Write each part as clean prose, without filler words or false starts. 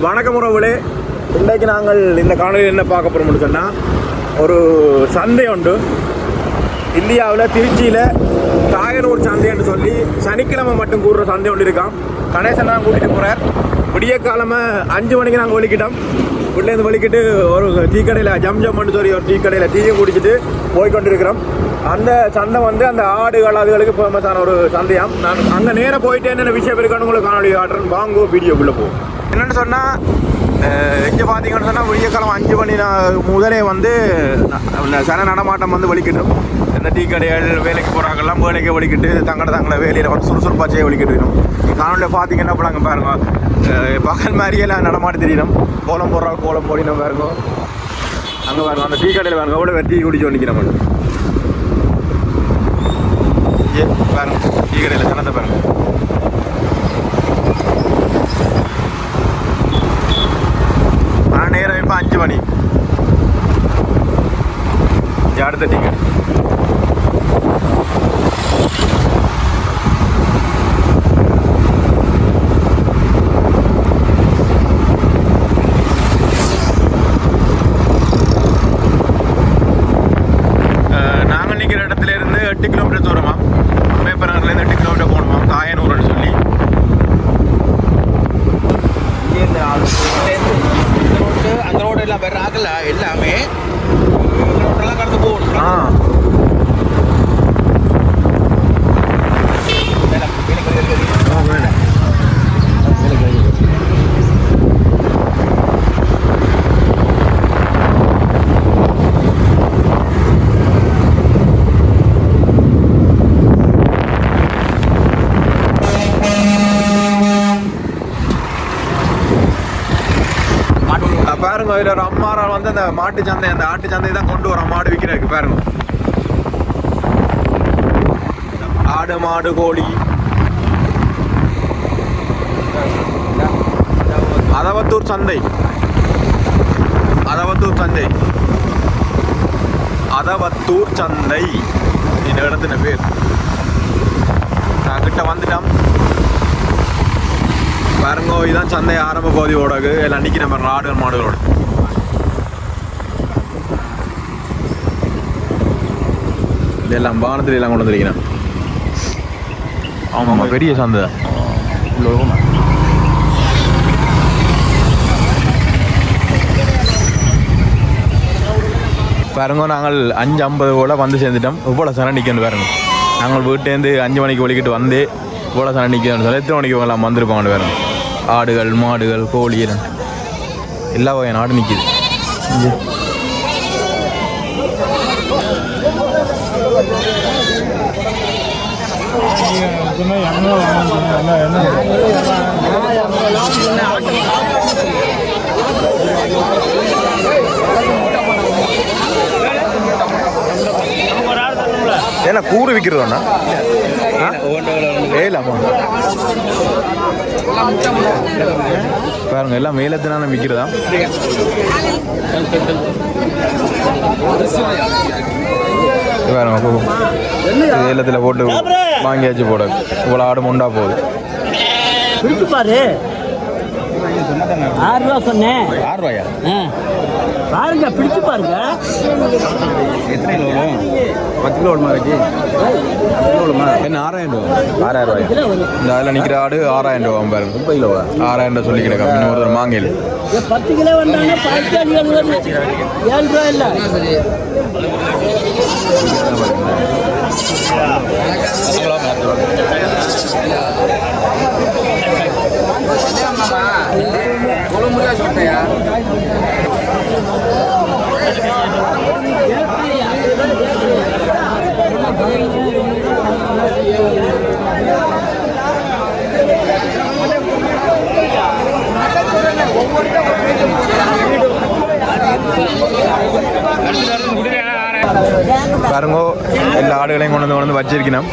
வணக்கம் உறவுகளே, இன்றைக்கு நாங்கள் இந்த காணொலியில் என்ன பார்க்க போகிறோம்னு சொன்னால், ஒரு சந்தை உண்டு இந்தியாவில். திருச்சியில் தாயனூர் சந்தைன்னு சொல்லி சனிக்கிழமை மட்டும் கூடுற சந்தை ஒன்று இருக்கான். கணேசன் தான் கூட்டிகிட்டு போகிறார். விடிய காலமாக 5 மணிக்கு நாங்கள் வலிக்கிட்டோம். வீட்டிலேருந்து வலிக்கிட்டு ஒரு டீ கடையில் ஜம்ஜம்னு சொல்லி ஒரு டீ கடையில் டீயும் குடிச்சிட்டு போய்கொண்டிருக்கிறோம். அந்த சந்தை வந்து அந்த ஆடுகள் அதுகளுக்கு ஃபேமஸான ஒரு சந்தையாம். நான் அங்கே நேராக போயிட்டு என்னென்ன விஷயம் இருக்கான்னு உங்களுக்கு காணொலி ஆடுறேன். வாங்கோ வீடியோக்குள்ளே போகும். என்னென்னு சொன்னால், இங்கே பார்த்தீங்கன்னு சொன்னால் விடிய காலம் 5 மணி முதலே வந்து சன நடமாட்டம் வந்து வலிக்கட்டும். இந்த டீ கடைகள் வேலைக்கு போகிறாங்கெல்லாம் வேலைக்கு வலிக்கிட்டு தங்களை வேலையில் வந்து சுறுசுறுப்பாச்சே வலிக்கிட்டு இருக்கணும். காணொலியில் பார்த்தீங்கன்னா இப்போ நாங்கள் பாருங்க, பகல் மாதிரியெல்லாம் நடமாட்டி தெரியணும். கோலம் போடுறா கோலம் போடினோம் பாருங்க. அங்கே பாருங்க, அந்த டீ கடையில் பாருங்க எவ்வளோ டீ குடிச்சு வண்டிக்கிறோம். பாருங்க டீ கடையில் சனத்தை பாருங்க. ஆனால் நேரம் இப்போ 5 மணி. அடுத்த டீ கடை நாங்கள் நிற்கிற இடத்துல இருந்து 8 கிலோமீட்டர் தூரமா. மேப்பரங்கலேருந்து 8 கிலோமீட்டர் போகணுமா தாயனூர்னு சொல்லி. அந்த ரோடு எல்லாம் வர்றாங்கல்ல, எல்லாமே ரோட்டெல்லாம் கடந்து போகணும். பாருங்க, இதில் ஒரு அம்மாரால் வந்து அந்த மாட்டு சந்தை, அந்த ஆட்டு சந்தையை தான் கொண்டு வரோம் மாடு விற்கிறதுக்கு. பாருங்க, ஆடு மாடு கோழி. அதவத்தூர் சந்தை, அதவத்தூர் சந்தை, அதவத்தூர் சந்தை இந்த இடத்துல பேர். நான் கிட்ட வந்துட்டோம் பாருங்க. இதுதான் சந்தை ஆரம்ப பகுதியோட எல்லாம் நிற்கிற பாருங்க, ஆடுகள் மாடுகளோட. இதெல்லாம் பானத்தில் எல்லாம் கொண்டு வந்துருக்கிறேன். ஆமாம், பெரிய சந்தை பாருங்க. நாங்கள் 5:50 போல் வந்து சேர்ந்துட்டோம். இவ்வளோ சனம் நிற்கணும் பாருங்க. நாங்கள் வீட்டிலேருந்து 5 மணிக்கு ஒழிக்கிட்டு வந்து இவ்வளோ சனம் நிற்கணும்னு சொல்லி எத்தனை மணிக்கு எல்லாம் வந்திருப்பாங்க பாருங்க. ஆடுகள் மாடுகள் கோழி எல்லா வகையான ஆடு நிற்கிது. ஏன்னா கூறு விற்கிறதோண்ணா ஏலாமா பாருங்க, எல்லாம் மேலத்தினால விற்கிறதா. பாருங்க, ஏலத்தில் போட்டு வாங்கியாச்சு போட. இவ்வளோ ஆடு முண்டா போகுது. பாரு, 6 ரூபா சொன்னேன். 6 ரூபாயா? பாருங்க, பிடிச்சு பாருங்க. எத்தனை கிலோ? 10 கிலோ ஓடுமா இருக்கு? என்ன 6000 ரூபா? 6000 ரூபாய். இந்த அதில் நிற்கிற ஆடு 6000 ரூபா பாருங்க. 30 கிலோவா? 6000 ரூபா சொல்லி கிடக்கா. இன்னும் ஒரு மாங்கல் 10 கிலோ வந்தாங்க. 7 ரூபா இல்லை. பாருங்க, எல்லா ஆடுகளையும் கொண்டு வந்து வச்சிருக்கணும்.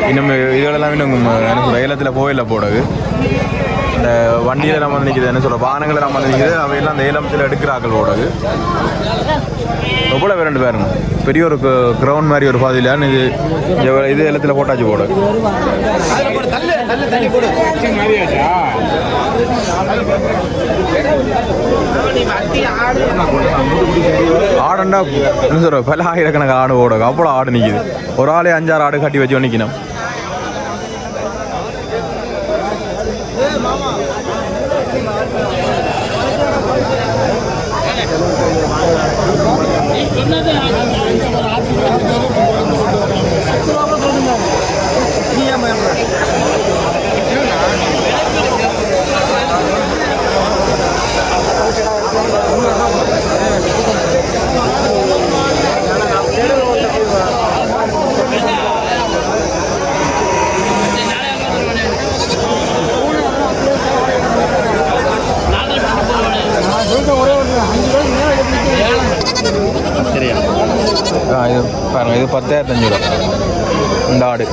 இன்னும் இதுகளெல்லாம் இன்னும் ஏலத்தில் போயில போடுது. இந்த வண்டியில் நம்ம நிற்கிது என்ன சொல்கிற வாகனங்களை நம்ம நிற்கிது அவையெல்லாம் அந்த ஏலத்தில் எடுக்கிறார்கள் ஓடுது எவ்வளோ ரெண்டு பேருங்க பெரிய ஒரு கிரவுண்ட் மாதிரி ஒரு பாதியில் இது ஏலத்தில் போட்டாச்சு போடு ஆடண்டா என்ன சொல்ற பல ஆயிரக்கணக்கான ஆடு ஓடுங்க அவ்வளோ ஆடு நிற்கிது ஒரு ஆளே 5-6 ஆடு கட்டி வச்சு நிற்கணும் இது பாருங்க இது 10,500 ரூபா இந்த ஆடு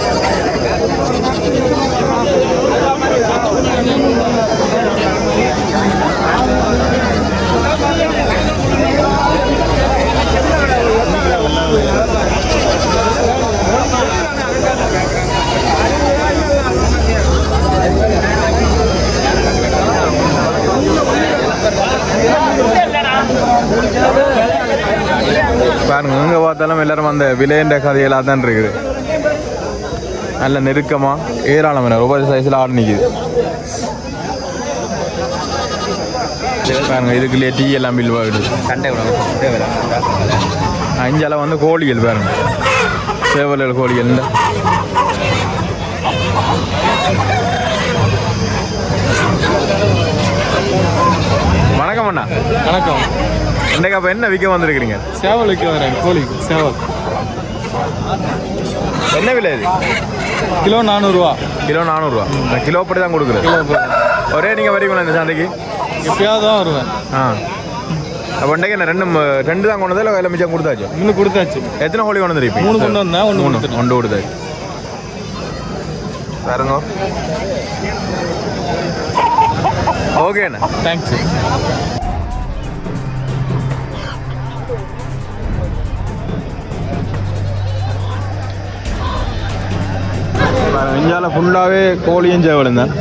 பாருங்க எங்கே பார்த்தாலும் எல்லாரும் அந்த விலையண்ட கதையெல்லாம் தான் இருக்குது நல்ல நெருக்கமாக ஏராளமான ரொம்ப சைஸில் ஆடு நிற்கிது பாருங்க இதுக்குள்ளேயே டீ எல்லாம் பில் வாங்கிடுது சண்டை அஞ்செல்லாம் வந்து கோழிகள் பாருங்க சேவல் கோழிகள் இந்த வணக்கம் அண்ணா வணக்கம். இன்னைக்கு அப்போ என்ன விற்க வந்திருக்கிறீங்க? சேவல் விற்க வரேன். கோழி சேவல் என்ன விலை இது? கிலோ 400 ரூபா. கிலோ 400 ரூபா. கிலோ படி தான் கொடுக்குறது. ஒரே நீங்கள் வரீங்களா இந்த சந்தைக்கு? எப்பயாவது தான் வருவேன். அப்போ இன்றைக்கு என்ன ரெண்டு தான் கொண்டு வந்தா இல்லை வேலை மிச்சம் கொடுத்தாச்சு? இன்னும் கொடுத்தாச்சு. எத்தனை கோழி கொண்டு வந்துருப்பீங்க? 3 கொண்டு வந்தேன். ஒன்று கொடுத்தாச்சு. பாருங்க. ஓகே அண்ணா, தேங்க்ஸ். இந்தியாவில் ஃபுல்லாகவே கோழியும் சேவலும் தான்.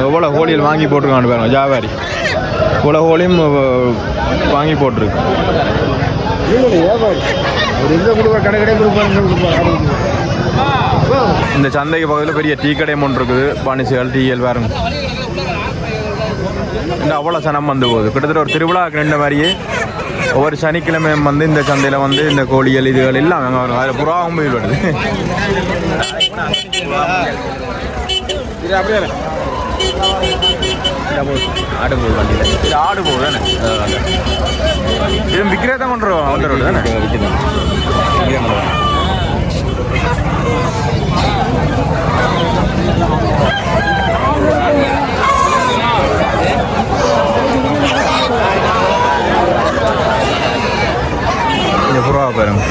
எவ்வளோ கோழிகள் வாங்கி போட்டிருக்கான்னு பாருங்க. ஜாவாரி இவ்வளோ கோழியும் வாங்கி போட்டிருக்கு. இந்த சந்தைக்கு பக்கத்தில் பெரிய டீ கடை ஒன்று இருக்குது. பானிசிகள் டீயல் பாருங்க. இந்த அவ்வளோ சனம் வந்து போகுது. கிட்டத்தட்ட ஒரு திருவிழாவுக்கு நின்ற மாதிரியே ஒவ்வொரு சனிக்கிழமையும் வந்து இந்த சந்தையில் வந்து இந்த கோழிகள் இதுகள் எல்லாம் வரும். அதில் புறாவும் போய் வருது. ஆடு போகுது வண்டியில். இது ஆடு போகுது தானே? இது விற்கிறே தான் கொண்டு வந்துடுறது தானே? இந்த புறாவை பாருங்க.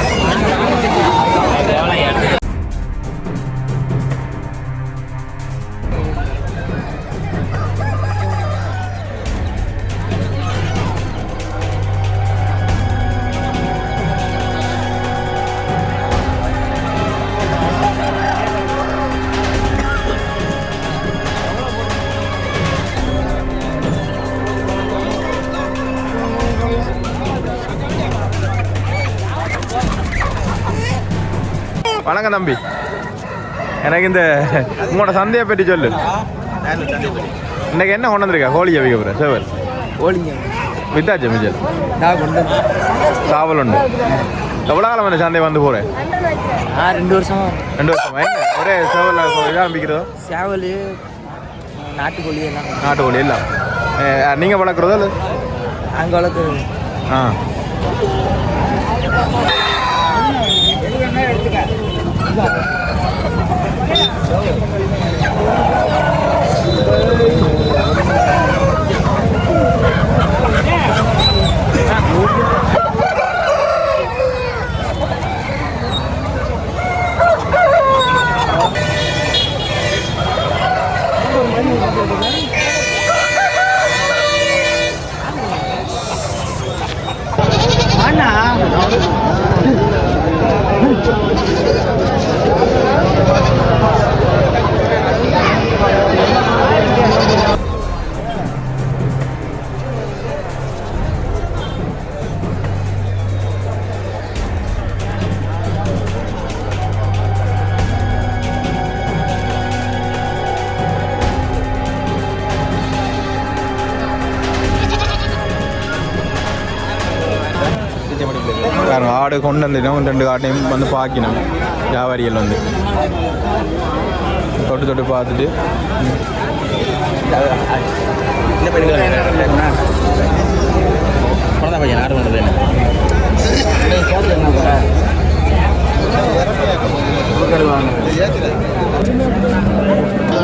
வணக்கம் தம்பி, எனக்கு இந்த உங்களோட சந்தையை பற்றி சொல்லு. இன்னைக்கு என்ன கொண்டு வந்திருக்கா? கோழியை வைக்க போகிறேன். சேவல் வித்தாச்சு மிச்சல் சாவல் உண்டு. எவ்வளோ காலம் இந்த சந்தை வந்து போகிறேன்? 2 வருஷமா. 2 வருஷமா? என்ன ஒரே சேவல் இதாக விற்கிறதோ? சேவல், நாட்டுக்கோழி எல்லாம். நாட்டுக்கோழி எல்லாம் நீங்கள் வளர்க்குறதோ? இல்லை அங்கே வளர்க்குறது. ஆ அண்ணா ஆடு கொண்டு வந்துட்டோம். 2 ஆட்டையும் வந்து பார்க்கணும். வியாபாரிகள் வந்து தொட்டு தொட்டு பார்த்துட்டு இந்த பையன் பையன் ஆடு பண்ணுறது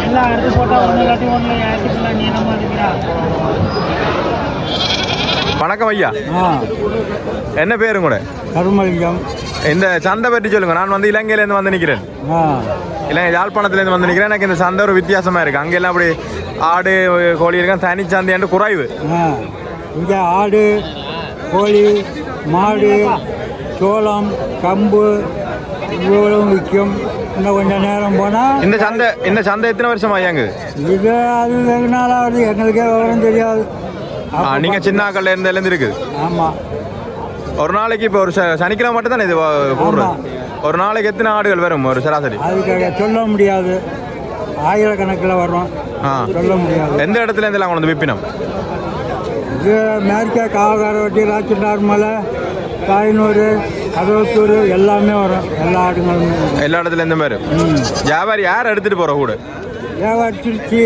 எல்லா இடத்து போட்டால் ஒன்று இல்லாட்டி ஒன்று ஏற்றுக்கலாம். நீ என்ன மாதிரிங்களா? வணக்கம் ஐயா. என்ன பேரும் கூட? கருமலிங்கம். இந்த சந்தை பற்றி சொல்லுங்க. நான் வந்து இலங்கையிலேருந்து வந்து நிற்கிறேன். இலங்கை யாழ்ப்பாணத்துலேருந்து வந்து நிற்கிறேன். எனக்கு இந்த சந்தை ஒரு வித்தியாசமாக இருக்குது. அங்கெல்லாம் அப்படி ஆடு கோழி இருக்கான், தனி சந்தையாண்டு குறைவு. இங்கே ஆடு, கோழி, மாடு, சோளம், கம்பு இவ்வளவும் விற்கும். இன்னும் கொஞ்சம் நேரம் போனால் இந்த சந்தை எத்தனை வருஷம் ஐயாங்க? இது அது வெகு நாளாக வருது. எங்களுக்கே விவரம் தெரியாது. நீங்கள் சின்னாக்கள்ல இருந்தேருந்து இருக்குது. ஆமாம். ஒரு நாளைக்கு இப்போ ஒரு சனிக்கிழமை மட்டும் தானே இது போடுறோம். ஒரு நாளைக்கு எத்தனை ஆடுகள் வரும் ஒரு சராசரி? அதுக்காக சொல்ல முடியாது. ஆயிரக்கணக்கில் வரும். சொல்ல முடியாது. எந்த இடத்துல இருந்தெல்லாம் கொண்டு வந்து விற்பினோம்? இது மேற்கே காவகாரவட்டி, ராச்சிண்டார் மலை, காய்னூர், கடவுத்தூர் எல்லாமே வரும். எல்லா ஆடுகளும் எல்லா இடத்துல இந்த மாதிரி. வியாபாரி யார் எடுத்துகிட்டு போகிற கூட? வியாபாரி திருச்சி,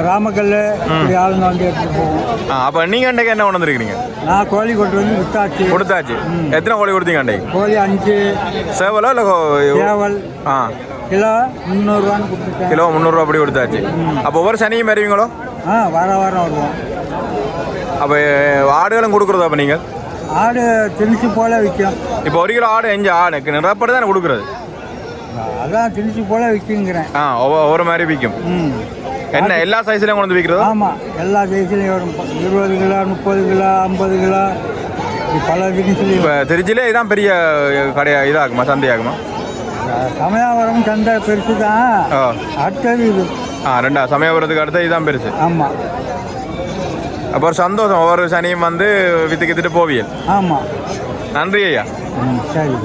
ராமக்கல் ஆளுங்க வந்து எடுத்துகிட்டு போவோம். அப்போ நீங்கள் அன்றைக்கு என்ன கொண்டு வந்துருக்கீங்க? நான் கோழி கொண்டு வந்து கொடுத்தாச்சு. எத்தனை கோழி கொடுத்தீங்க அன்றைக்கு? கோழி 5 சேவலோ இல்லை சேவல். கிலோ 300 கொடுத்துட்டேன். கிலோ 300 அப்படி கொடுத்தாச்சு. அப்போ ஒவ்வொரு சனியும் வருவீங்களோ? வாரம் வருவோம். அப்போ ஆடுகளும் கொடுக்குறதா? அப்போ நீங்கள் ஆடு திணிச்சு போல விற்கும். இப்போ 1 கிலோ ஆடு 5 ஆடு நிறப்பட்டு தானே கொடுக்குறது? அதான் திணிச்சு போல விற்குங்கிறேன். ஒவ்வொரு மாதிரி விற்கும். என்ன எல்லா சைஸ்லையும் கொண்டு வந்து விற்கிறது? ஆமாம், எல்லா சைஸ்லையும் வரும். 20 கிலோ, 30 கிலோ, 50 கிலோ, பல திணிச்சு. இப்போ திருச்சியிலே இதான் பெரிய கடையா இதாகுமா, சந்தையாகுமா? சமயபுரம் சந்தை பெருசு தான். அடுத்தது இது. சமயபுரத்துக்கு அடுத்து இதுதான் பெருசு. ஆமாம். அப்போ ஒரு சந்தோஷம். ஒவ்வொரு சனியும் வந்து வித்துக்கிட்டு போவியல். ஆமாம். நன்றி ஐயா. சரி.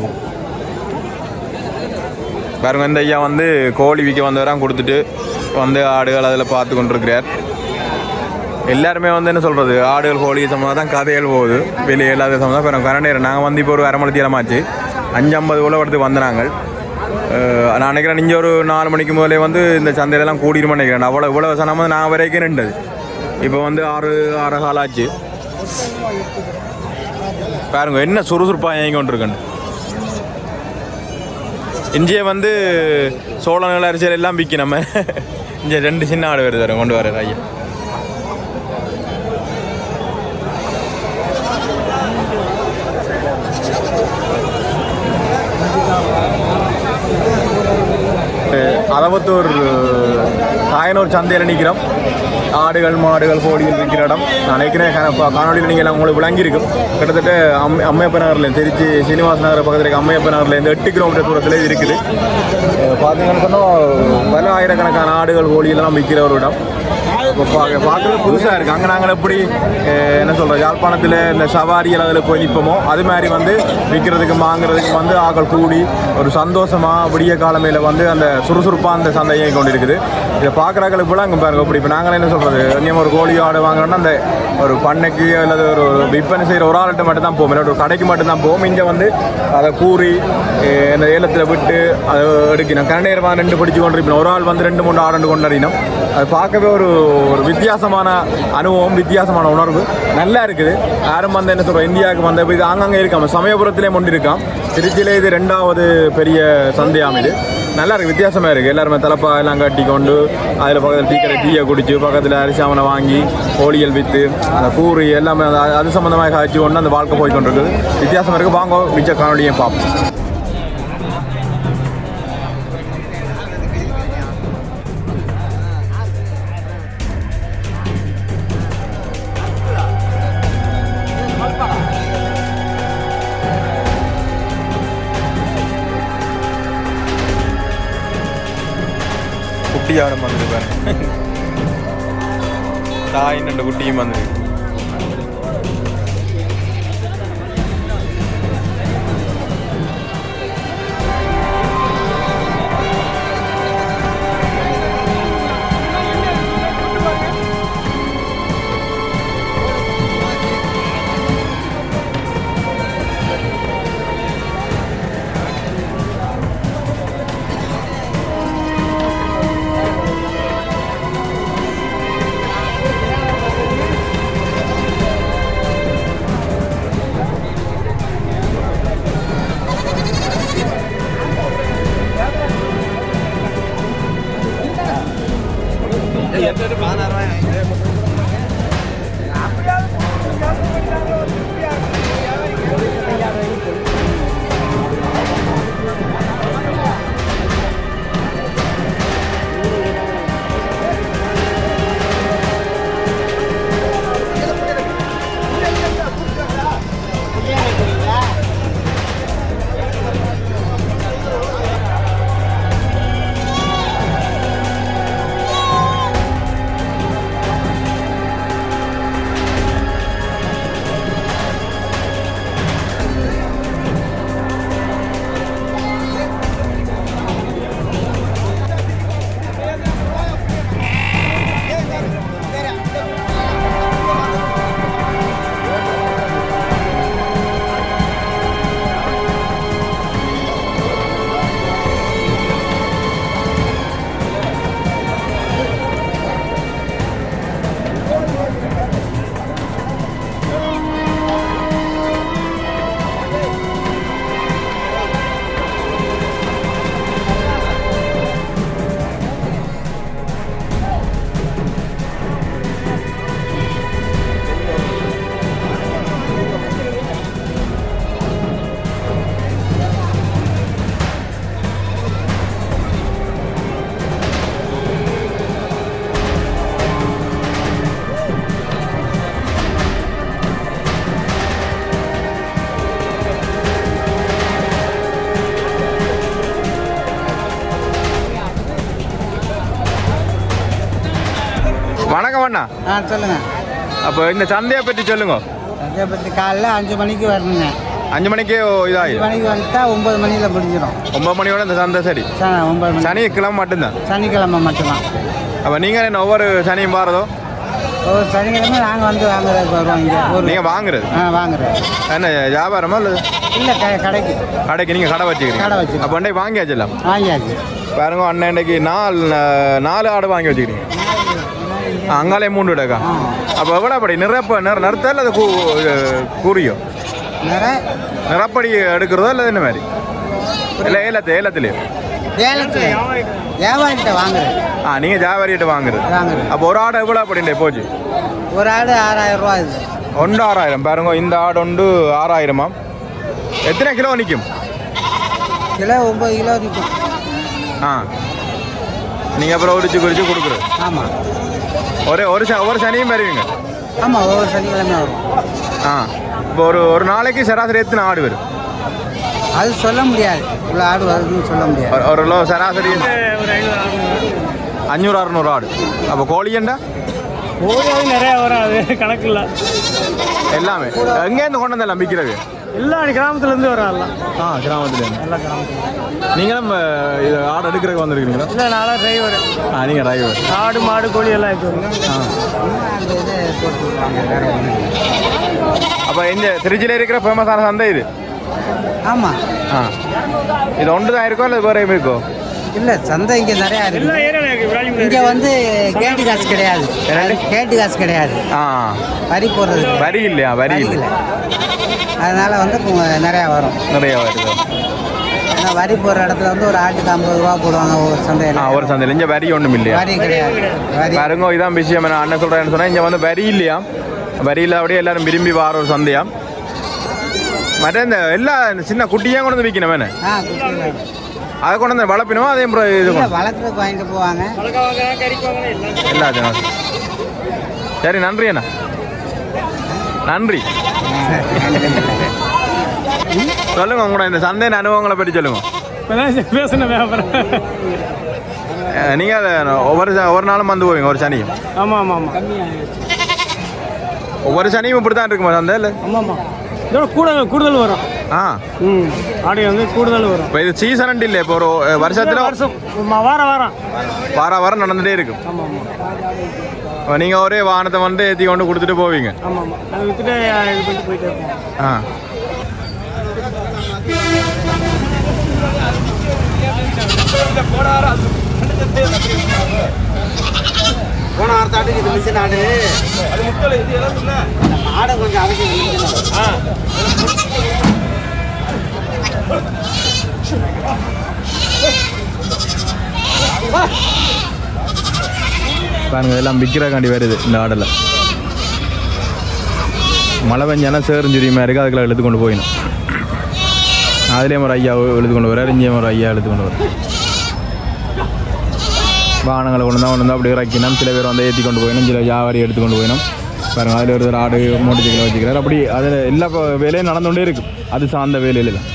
பாருங்க, இந்த ஐயா வந்து கோழி விற்க வந்தவரான் கொடுத்துட்டு வந்து ஆடுகள் அதில் பார்த்து கொண்டிருக்கிறார். எல்லாருமே வந்து என்ன சொல்கிறது, ஆடுகள் கோழி சம்மந்தம் தான் கதைகள் போகுது. வெளியே இல்லாத சம்மந்தம். இப்போ கரண்டேர் நாங்கள் வந்து இப்போ ஒரு 1/2 மணி நேரமாச்சு. 5:50 போல் இடத்துக்கு வந்து நாங்கள். நான் நினைக்கிறேன் நீங்கள் ஒரு 4 மணிக்கு முதலே வந்து இந்த சந்தையிலலாம் கூடிருமான்னு நினைக்கிறேன். இவ்வளோ சனமாக நான் வரைக்கும் நின்றது. இப்போ வந்து 6 கால் ஆச்சு. பாருங்க என்ன சுறுசுறுப்பாக இயங்கி கொண்டிருக்கேன். இஞ்சியை வந்து சோள நில அரிசியில் எல்லாம் விற்கி நம்ம இங்கே 2 சின்ன ஆடு வருது கொண்டு வர ஐயா. அளவத்தூர் காயனூர் சந்தையில் நிற்கிறோம். ஆடுகள் மாடுகள் கோழிகள் விற்கிற இடம். நான் நினைக்கிறேன் காணொலியில் நீங்கள் உங்களுக்கு விளங்கியிருக்கும். கிட்டத்தட்ட அம்மையப்ப நகரில் திருச்சி சீனிவாச நகர் பக்கத்தில் இருக்க அம்மையப்ப நகரில் 8 கிலோமீட்டர் தூரத்தில் இருக்குது. பார்த்தீங்கன்னு சொன்னால் பல ஆயிரக்கணக்கான ஆடுகள் கோழியெல்லாம் விற்கிற ஒரு இடம். இப்போ பார்க்குறது புதுசாக இருக்குது. அங்கே நாங்கள் எப்படி என்ன சொல்கிறோம், யாழ்ப்பாணத்தில் இந்த சவாரிகள் அதில் போய் நிற்போமோ அது மாதிரி வந்து விற்கிறதுக்கு வாங்குறதுக்கு வந்து ஆக்கள் கூடி ஒரு சந்தோஷமாக விடிய காலமையில் வந்து அந்த சுறுசுறுப்பாக அந்த சந்தையை கொண்டு இருக்குது. இதை பார்க்குறாக்களுக்கு போல அங்கே பாருங்க. இப்படி இப்போ நாங்கள் என்ன சொல்கிறது, இன்னும் ஒரு கோழி ஆடு வாங்குறோன்னா அந்த ஒரு பண்ணைக்கு அல்லது ஒரு விற்பனை செய்கிற ஒரு ஆள்கிட்ட மட்டும் தான் போகும், இல்லை ஒரு கடைக்கு மட்டும்தான் போகும். இங்கே வந்து அதை கூறி இந்த ஏலத்தில் விட்டு அதை எடுக்கணும். கரண்டேரமாக 2 பிடிச்சி கொண்டு இருப்போம். ஒரு ஆள் வந்து 2-3 ஆடு கொண்டு அறியணும். அது பார்க்கவே ஒரு ஒரு வித்தியாசமான அனுபவம், வித்தியாசமான உணர்வு நல்லா இருக்குது. யாரும் வந்து என்ன சொல்கிறோம், இந்தியாவுக்கு வந்த இது ஆங்காங்கே இருக்காம சமயபுரத்திலே கொண்டு இருக்கான். திருச்சியிலே இது 2வது பெரிய சந்தையாம். இது நல்லா இருக்குது, வித்தியாசமாக இருக்குது. எல்லாருமே தலைப்பா எல்லாம் கட்டி கொண்டு அதில் பக்கத்தில் டீ கடை டீயை குடிச்சு பக்கத்தில் அரிசாமனை வாங்கி கோழிகள் விற்று அந்த கூறி எல்லாமே அது சம்மந்தமாக காய்ச்சி கொண்டு அந்த வாழ்க்கை போய் கொண்டு இருக்குது. வித்தியாசமாக இருக்குது. வாங்க மிச்ச காணொலியும் பார்ப்போம். குட்டியாரம் வந்துருக்கு பாருங்க, தாய் 2 குட்டியும் வந்துருக்கு. வணக்கம் அண்ணா. சொல்லுங்க. அப்போ இந்த சந்தையை பற்றி சொல்லுங்க. சந்தையை பற்றி காலைல 5 மணிக்கு வரணுங்க. 5 மணிக்கே இதாகி 5 மணிக்கு வந்துட்டா 9 மணியில் முடிஞ்சிடும். 9 மணியோட இந்த சந்தை சரி. 9 மணி. சனிக்கிழமை மட்டும்தான். சனிக்கிழமை மட்டும்தான். அப்போ நீங்கள் என்ன ஒவ்வொரு சனியும் பாரதோ? ஒவ்வொரு சனிக்கிழமை நாங்கள் வந்து வாங்குறதுக்கு வருவோம். இங்கே நீங்கள் வாங்குறது? வாங்குறது. என்ன வியாபாரமா இல்லை? இல்லை, கடைக்கு. கடைக்கு நீங்கள் கடை வச்சுக்கிறீங்க? கடை வச்சு. அப்போ அன்றைக்கு வாங்கியாச்சுலாம்? வாங்கியாச்சு. பாருங்க அண்ணன் இன்றைக்கு 4 ஆடு வாங்கி வச்சுக்கிறீங்க. அங்காலே 3 இடக்கா. அப்போ எவ்வளோ படி நிறுத்த இல்லை கூறியோ நிறப்படி எடுக்கிறதோ இல்லை என்ன மாதிரி? இல்லை ஏலத்துலேயே வியாபாரிகிட்ட வாங்குறது. நீங்கள் வியாபாரிகிட்ட வாங்குறது. அப்போ ஒரு ஆடு எவ்வளோ படிண்டே போச்சு? ஒரு ஆடு 6000 ரூபா. இது ஒன்று 6000. பாருங்க இந்த ஆடு ஒன்று 6000. எத்தனை கிலோ நிற்கும்? கிலோ 9 கிலோ நிற்கும். நீங்கள் அப்புறம் உரிச்சு கொடுக்குறது? ஆமாம். ஒரு சனியும் வருவீங்க? ஆமாம், ஒவ்வொரு சனிக்கிழமை வரும். இப்போ ஒரு நாளைக்கு சராசரி எத்தனை ஆடு வரும்? அது சொல்ல முடியாது. இவ்வளோ ஆடு வருதுன்னு சொல்ல முடியாது. ஒரு கிலோ சராசரி 500-600 ஆடு. அப்போ கோழியண்டா? கோழி நிறையா வரும், அது கணக்கு இல்லை. எல்லாமே எங்கேருந்து கொண்டு வந்தெல்லாம் விற்கிறது? எல்லாம் கிராமத்துலேருந்து வரும். கிராமத்துலேருந்து. எல்லாம் கிராமத்துல. நீங்களும் இது ஆடு எடுக்கிறதுக்கு வந்திருக்கீங்களா? இல்லை, நாளாக டிரைவர். நீங்கள் டிரைவர். ஆடு மாடு கோழி எல்லாம் இருக்குது. அப்போ இந்த திருச்சியில் இருக்கிற ஃபேமஸான சந்தை இது? ஆமாம். இது ஒன்று தான் இருக்கோ இல்லை வேறு இருக்கோ? இல்லை சந்தை இங்கே நிறையா எல்லா இருக்குது. ஏரியாவில் இருக்குது விராலிமலை இங்கே வந்து கேட்டு காசு கிடையாது. கேட்டு காசு கிடையாது. ஆ வரி போடுறது இல்லை. வரி இல்லையா? வரி இல்லை. இல்லை. அதனால் வந்து நிறையா வரும். நிறைய வருது. ஏன்னா வரி போடுற இடத்துல வந்து ஒரு ஆட்டுக்கு 50 ரூபா போடுவாங்க ஒவ்வொரு சந்தையில். ஒரு சந்தையில் இங்கே வரி ஒன்றும் இல்லையா? வரி கிடையாது. வரி பாருங்க, இதான் விஷயம். நான் அண்ணன் சொல்கிறேன்னு சொன்னால் இங்கே வந்து வரி இல்லையா? வரி இல்லாதபடியே எல்லாரும் விரும்பி வார ஒரு சந்தையா. மற்ற இந்த இந்த சின்ன குட்டியாக கொண்டு வந்து விற்கணும் வேணும். அதை கொண்டு வந்து வளர்ப்பினோம். அதே இது வளர்த்துறதுக்கு வாங்கிட்டு போவாங்க. எல்லாத்தையும். சரி, நன்றி அண்ணா, நன்றி. சொல்லுங்க உங்களோட இந்த சந்தையின் அனுபவங்களை பற்றி சொல்லுங்க. பேசின வியாபாரம். நீங்கள் ஒவ்வொரு நாளும் வந்து போவீங்க ஒரு சனியும்? ஆமாம் ஆமாம் ஆமாம். ஒவ்வொரு சனியும் இப்படி தான் இருக்குமா சந்தை? இல்லை ஆமாம் ஆமாம். இதோட கூடுதல் வரும். ஆடு வந்து கூடுதல் வரும். இப்போ இது சீசன் இல்லை. இப்போ ஒரு வருஷத்தில் வாரம் நடந்துகிட்டே இருக்கும். ஆமாம் ஆமாம். நீங்கள் ஒரே வாகனத்தை வந்து ஏற்றி கொண்டு கொடுத்துட்டு போவீங்க? ஆமாம் ஆமாம். அதை விற்றுட்டு இது பண்ணிட்டு போயிட்டே இருப்போம். போன வாரத்தாட்டுக்கு இது மிஷின் ஆடு. ஆடை கொஞ்சம் அரைச்சி பாருங்க, இதெல்லாம் விற்கிறக்காண்டி வருது இந்த ஆடலை. மழை பெஞ்சானா சேருஞ்சுரியுமா இருக்குது. அதுக்கெல்லாம் எழுத்து கொண்டு போயிடும். அதுலேயும் ஒரு ஐயா எழுத்து கொண்டு வர்றாரு, இங்கேயும் ஒரு ஐயா எழுத்து கொண்டு வர்றாரு. வாகனங்களை கொண்டு தான் அப்படி இறக்கினோம். சில பேர் வந்து ஏற்றி கொண்டு போயிடும், சில வியாபாரி எடுத்து கொண்டு போயிடும். பாருங்கள், அதில் ஒரு ஆடு மோட்டர் சைக்கிள் வச்சுக்கிறார். அப்படி அதில் எல்லா வேலையும் நடந்துகிட்டே இருக்கும். அது சார்ந்த வேலையில் தான்.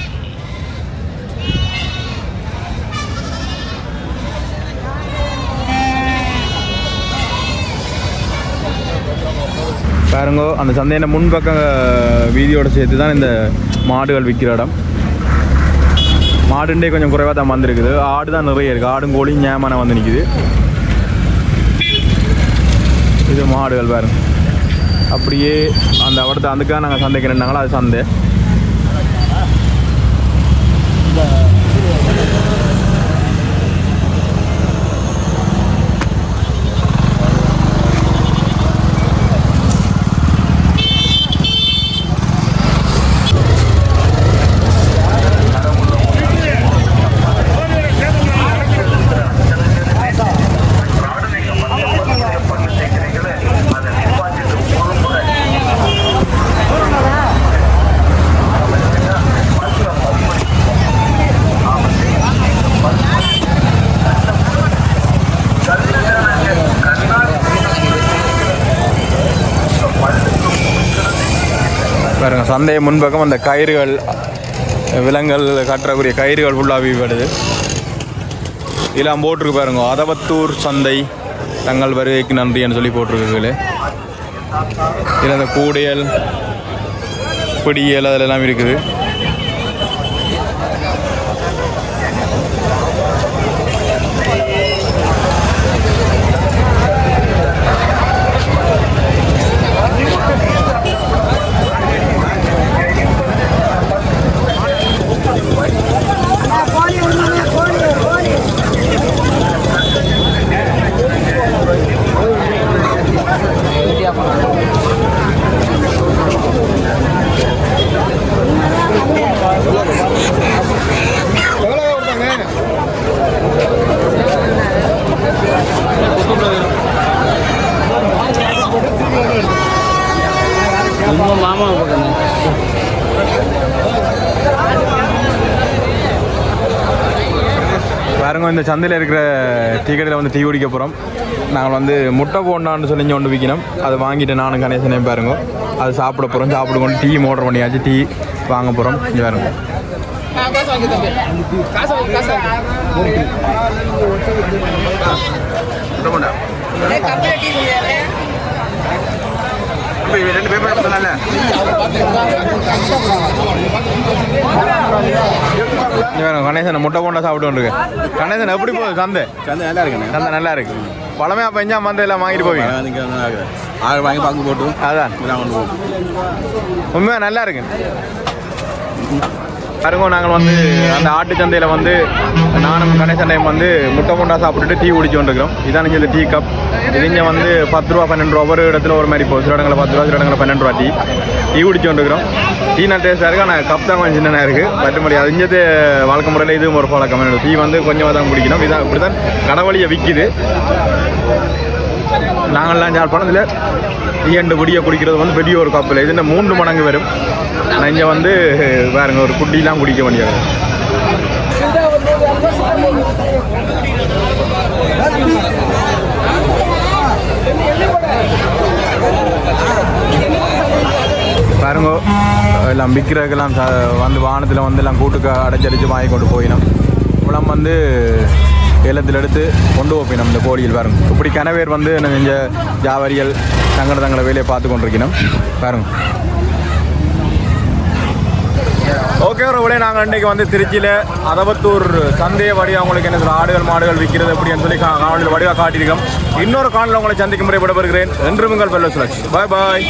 பாருங்கோ, அந்த சந்தையின் முன்பக்கம் வீதியோடு சேர்த்து தான் இந்த மாடுகள் விற்கிற இடம். மாடுண்டே கொஞ்சம் குறைவாக தான் வந்திருக்குது. ஆடு தான் நிறைய இருக்குது. ஆடும் கோழியும் ஞாபகம் வந்து நிற்குது. இது மாடுகள் பாருங்க. அப்படியே அந்த இடத்த அதுக்காக நாங்கள் சந்தைக்கு நின்றாங்களோ அது சந்தை. பாருங்க, சந்தை முன்பக்கம் அந்த கயிறுகள், விலங்குகள் கட்டுறக்கூடிய கயிறுகள் ஃபுல்லாக வீப்படுது. இதெல்லாம் போட்டிருக்கு பாருங்க. அதவத்தூர் சந்தை தங்கள் வருகைக்கு நன்றின்னு சொல்லி போட்டிருக்குங்களே. இதில் அந்த கூடையல், பிடியல் அதிலெல்லாம் இருக்குது. மாமா பாருங்க, இந்த சந்தையில் இருக்கிற டீ கடையில் வந்து டீ குடிக்க போகிறோம். நாங்கள் வந்து முட்டை போண்டான்னு சொல்லி ஒன்று விற்கணும். அதை வாங்கிட்டு நானும் கணேசனையும் பாருங்க அது சாப்பிட போகிறோம். சாப்பிட கொண்டு டீ ஆர்டர் பண்ணியாச்சு. டீ வாங்க போகிறோம். இங்கே பாருங்க. கணேசன் முட்டை போண்டா சாப்பிட்டு வந்துருக்கு. கணேசன் எப்படி போகுது சந்தை? சந்தை நல்லா இருக்குண்ணே. சந்தை நல்லா இருக்கு. பழமே அப்போ எஞ்சா மந்தை எல்லாம் வாங்கிட்டு போவீங்க? ஆள் வாங்கி பங்கு போட்டு அதான் கொண்டு போகும். உண்மையாக நல்லா இருக்கு. பாருங்க நாங்கள் வந்து அந்த ஆட்டு சந்தையில் வந்து நானும் கணேசண்டையும் வந்து முட்டை கொண்டா சாப்பிட்டுட்டு டீ குடிச்சு கொண்டிருக்கிறோம். இதான் இங்கே டீ கப். இது இங்கே வந்து 10 ரூபா 12 ரூபா ஒரு இடத்துல ஒரு மாதிரி போகும். சில இடங்களில் 10 ரூபா, சில இடங்களில் 12 ரூபா டீ குடிச்சு கொண்டிருக்கிறோம். டீ நான் டேஸ்ட்டாக இருக்குது. ஆனால் கப் தான் கொஞ்சம் சின்னதாக இருக்குது. மற்றபடி அது இங்கே வழக்க முறையில் இதுவும் ஒரு பழக்கம். டீ வந்து கொஞ்சமாக தான் குடிக்கணும். இதான் இப்படி தான் கடவுளியை விற்கிது. நாங்கள்லாம் ஜாழ்ப்பாணத்தில் டீ அண்டு குடியை குடிக்கிறது வந்து பெரிய ஒரு கப்பில் இது 3 மடங்கு வரும். நான் இங்கே வந்து பாருங்க ஒரு குட்டிலாம் குடிக்க வேண்டியது. பாருங்க எல்லாம் விற்கிறதுக்கெல்லாம் வந்து வாகனத்தில் வந்து எல்லாம் கூட்டுக்கு அடைச்சடிச்சு வாங்கி கொண்டு போயினோம். குளம் வந்து ஏலத்தில் எடுத்து கொண்டு வைப்பினோம். இந்த கோழியில் பாருங்க இப்படி கனவேர் வந்து இந்த ஜாவரிகள் தங்களை வேலையை பார்த்து கொண்டிருக்கணும். பாருங்க. ஓகே உறவுகளே, நாங்கள் இன்றைக்கி வந்து திருச்சியில் அதவத்தூர் சந்தையை வடிவாக உங்களுக்கு என்ன சொல்ல ஆடுகள் மாடுகள் விற்கிறது அப்படின்னு சொல்லி காணொலியில் வடிவாக காட்டியிருக்கோம். இன்னொரு காணொலியில் உங்களை சந்திக்கும் முறை விடப்படுகிறேன். என்றும் உங்கள் பெல்லோ சுலக்ஷ். பாய் பாய்.